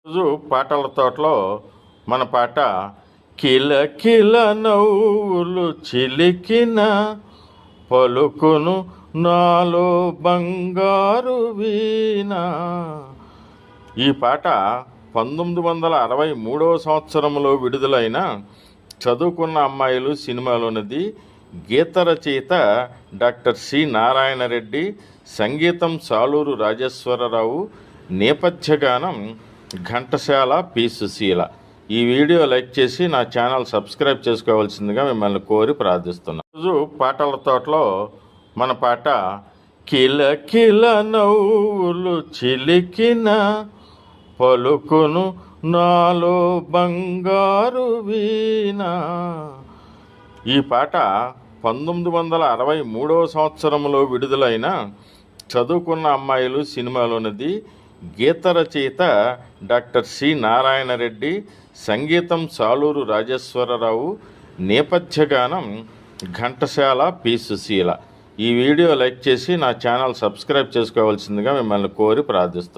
రోజు పాటల తోటలో మన పాట కిల కిల నవ్వులు చిలికిన పలుకును నాలో బంగారు వీణ. ఈ పాట 1963 సంవత్సరంలో విడుదలైన చదువుకున్న అమ్మాయిలు సినిమాలోనిది. గీత రచయిత డాక్టర్ సి నారాయణ రెడ్డి, సంగీతం సాలూరు రాజేశ్వరరావు, నేపథ్య గానం ఘంటసాల పి సుశీల. ఈ వీడియో లైక్ చేసి నా ఛానల్ సబ్స్క్రైబ్ చేసుకోవాల్సిందిగా మిమ్మల్ని కోరి ప్రార్థిస్తున్నాను. రోజు పాటల తోటలో మన పాట కిల కిల నవ్వులు చిలికిన పలుకును నాలో బంగారు వీణ. ఈ పాట 1963 సంవత్సరంలో విడుదలైన చదువుకున్న అమ్మాయిలు సినిమాలోనిది. గీత రచయిత డాక్టర్ సి నారాయణ రెడ్డి, సంగీతం సాలూరు రాజేశ్వరరావు, నేపథ్య గానం ఘంటసాల పి సుశీల. ఈ వీడియో లైక్ చేసి నా ఛానల్ సబ్స్క్రైబ్ చేసుకోవాల్సిందిగా మిమ్మల్ని కోరి ప్రార్థిస్తున్నాను.